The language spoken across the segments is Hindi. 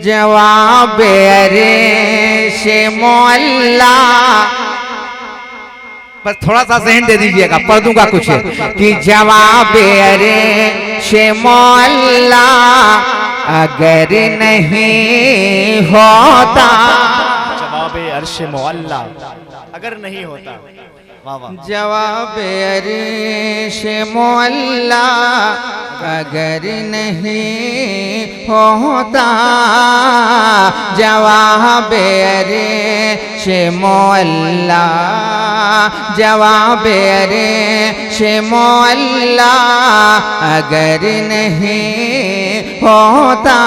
जवाब अरे से मोहल्ला, बस थोड़ा सा सहन दे दीजिएगा, पढ़ दूंगा कुछ कि जवाब अरे से मोहल्ला अगर नहीं होता, जवाब अर्श मोहल्ला अगर नहीं होता, जवाब अर्श मोहल्ला अगर नहीं होता, जवाब अर्श मोहल्ला, जवाब अर्श मोहल्ला अगर नहीं होता,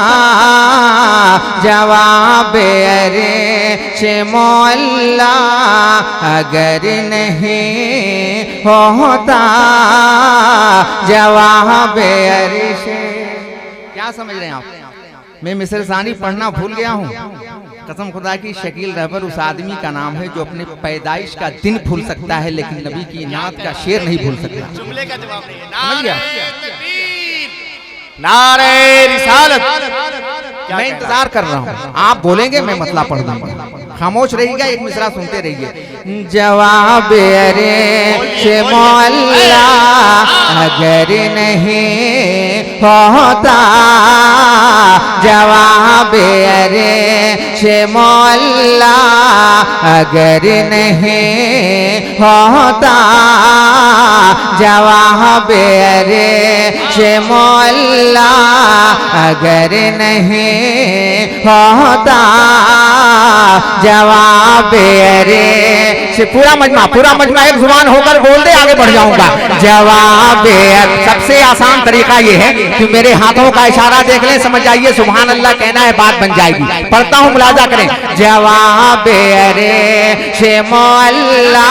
जवाब अर्श मोहल्ला अगर नहीं होता, जवाब अर्श। क्या समझ रहे हैं आप? मैं मिस्र सानी पढ़ना भूल गया हूँ। कसम खुदा की, शकील रहबर उस आदमी का नाम है जो अपने पैदाइश का दिन भूल सकता है लेकिन नबी की नात का शेर नहीं भूल सकता। जुमले का जवाब नहीं है। नारे तकबीर, नारे रिसालत। मैं इंतजार कर रहा हूँ, आप बोलेंगे मैं मतला पढ़ दूंगा। खामोश रहिएगा, एक मिसरा सुनते रहिए। जवाब अरे से मोहल्ला अगर नहीं होता, जवाब अरे से मोहल्ला अगर नहीं होता, जवाब अरे से मोहल्ला अगर नहीं होता, जवाब अरे से पूरा मजमा एक जुबान होकर बोल दे, आगे बढ़ जाऊंगा। जवाब सबसे आसान तरीका ये है कि मेरे हाथों का इशारा देख लें, समझ जाइए सुभान अल्लाह कहना है, बात बन जाएगी। पढ़ता हूँ, मुलाजा करें। जवाब अरे से मोहल्ला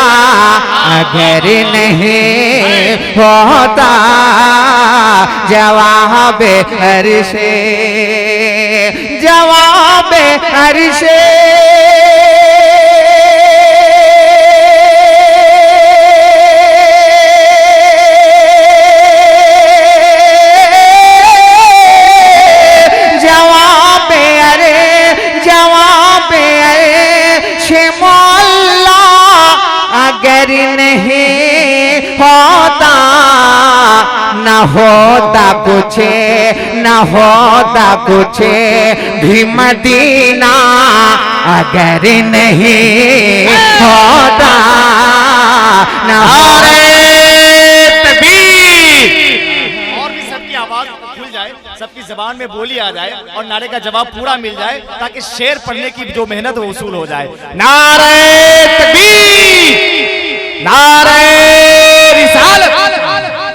अगर नहीं होता, जवाब अर्शे, जवाब अर्शे, जवाब अरे से मोहल्ला अगर नहीं होता, न होता कुछ, न होता कुछ भी मदीना अगर नहीं होता, न होता। और भी सबकी आवाज खुल जाए, सबकी जबान में बोली आ जाए और नारे का जवाब पूरा मिल जाए, ताकि शेर पढ़ने की जो मेहनत वो वसूल हो जाए। नारे तकबीर, नारे रिसालत।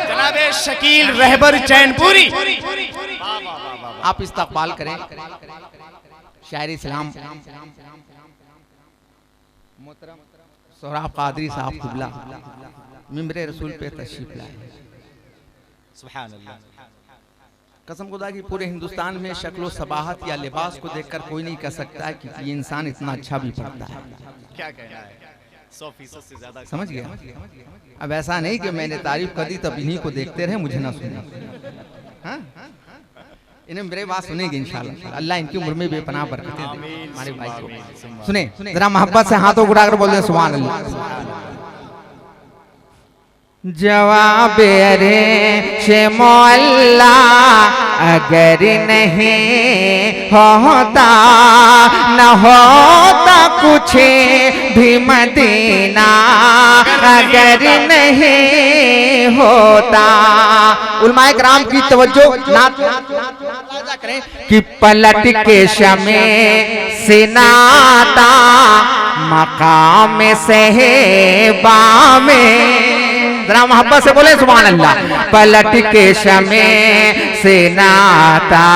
जनाबे शकील रहबर चैनपुरी, आप इस्तकबाल करें शायर इस्लाम मोहतरम सोहराब कादरी साहब क़िबला मिंबरे रसूल पे तशरीफ लाए। सुभान अल्लाह। कसम खुदा की, पूरे हिंदुस्तान में शक्लो सबाहत या लिबास को देखकर कोई नहीं कह सकता है कि ये इंसान इतना अच्छा भी पढ़ता है। क्या कहना है, 100% से ज्यादा समझ गया। अब ऐसा नहीं कि मैंने तारीफ कर दी तब इन्हीं को देखते रहे, मुझे ना सुने। हाँ, इन्हें मेरे बात सुनेगी इंशाल्लाह। अल्लाह इनकी उम्र में बेपनाह बरकतें दे। हमारे भाई को सुने, जरा मोहब्बत से हाथों को उठाकर बोल दे सुभान अल्लाह। जवाब अरे से मोहल्ला अगर नहीं होता, न होता कुछ भी मदीना अगर नहीं होता। उलमाए किराम की तवज्जो करें कि पलट के शमे से नाता मकाम सहबा में, जरा मोहब्बत से बोले सुभान अल्लाह। पलट के शमे से नाता,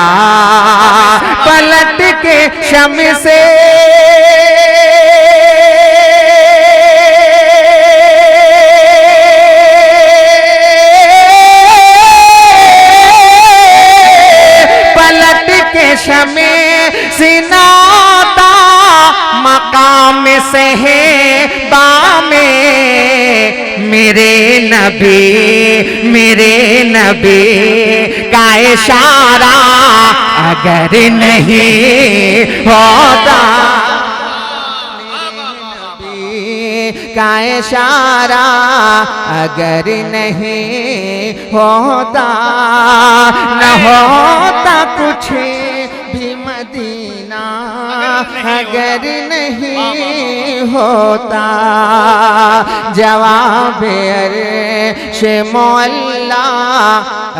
पलट के शमे से शमे सिनाता मकाम सहबा में, मेरे नबी का इशारा अगर नहीं होता का इशारा, अगर नहीं होता न होता कुछ भी मदीना, अगर नहीं होता जवाब अर्शे मौला,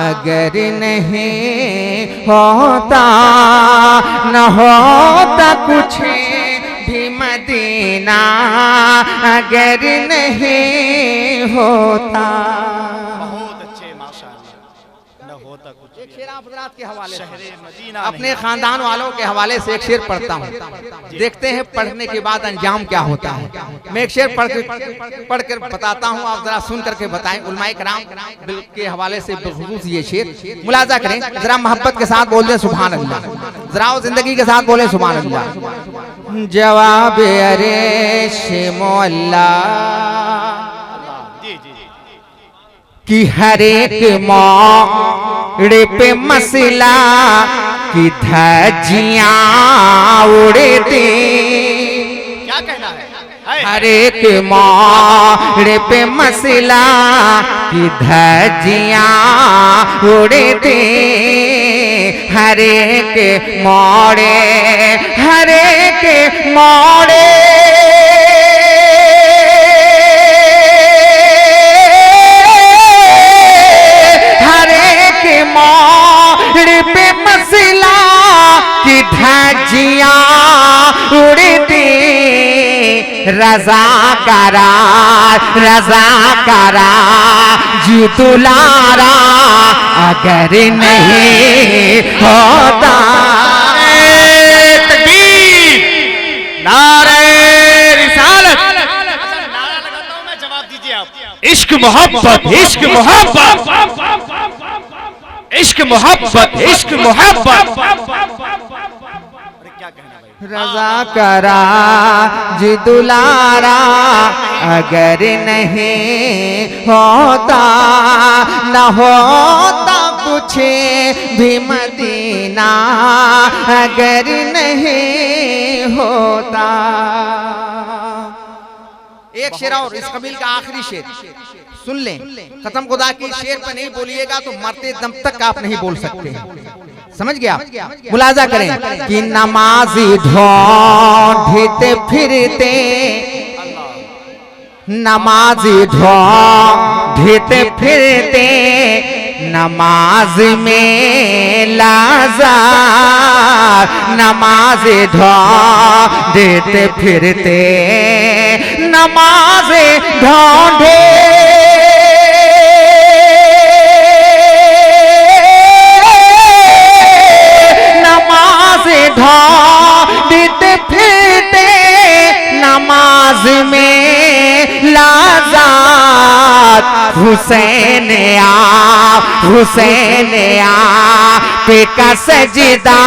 अगर नहीं होता न होता कुछ भी मदीना, अगर नहीं होता। बहुत अच्छे माशाअल्लाह। न होता कुछ। एक शेर आप हज़रात के हवाले शहरे मदीना अपने खानदान वालों के हवाले से एक शेर पढ़ता हूँ, देखते हैं पढ़ने के बाद अंजाम क्या होता है। मैं एक शेर पढ़ कर बताता हूँ, आप जरा सुन करके बताएं। उलमाए कराम के हवाले से बखुसूस ये शेर मुलाजा करें, जरा मोहब्बत के साथ बोल दें सुभान अल्लाह, जरा जिंदगी के साथ बोले सुभान अल्लाह। जवाब अर्शे मौला कि हर एक मोड़ पे मसला की धज्जियां उड़ती, क्या कहना है? हर एक मोड़ पे मसला की धज्जियां उड़ती, हर एक मोड़े, हर एक मोड़े पे मसला की धज्जियां उड़ती, रजा करा जी दुलारा, अगर नहीं होता। तकबीर, नारे रिसालत। नारा लगाता हूं मैं, जवाब दीजिए आप। इश्क मोहब्बत, इश्क मोहब्बत, इश्क मोहब्बत, इश्क मोहब्बत। क्या कहना भाई? रजा करा जी दुलारा, अगर नहीं होता न होता कुछ भी मदीना, अगर नहीं होता। एक शेर और इस कबील का आखिरी शेर सुन लें, खत्म खुदा की शेर पर नहीं बोलिएगा तो मरते दम तक आप नहीं बोल सकते, समझ गया? मुलाजा करें कि नमाजी ढूंढते फिरते, नमाजी ढूंढते फिरते, नमाज में लाजा, नमाज ढूंढते फिरते, नमाज ढूंढे ढूंढते फिरते, नमाज में लाजात, हुसैन पे का सजदा,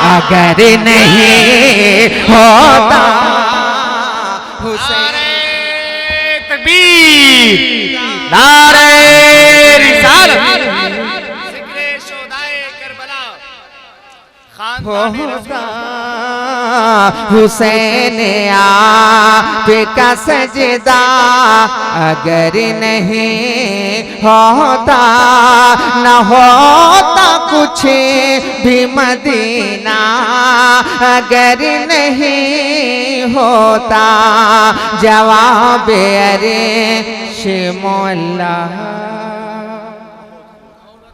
अगर नहीं होता। हुसैन तकबीर, नारे रिसालत। जिक्रे शोदाए करबला, होगा हुसैन पे का सजदा, अगर नहीं होता न होता कुछ भी मदीना, अगर नहीं होता जवाब अर्शे मौला।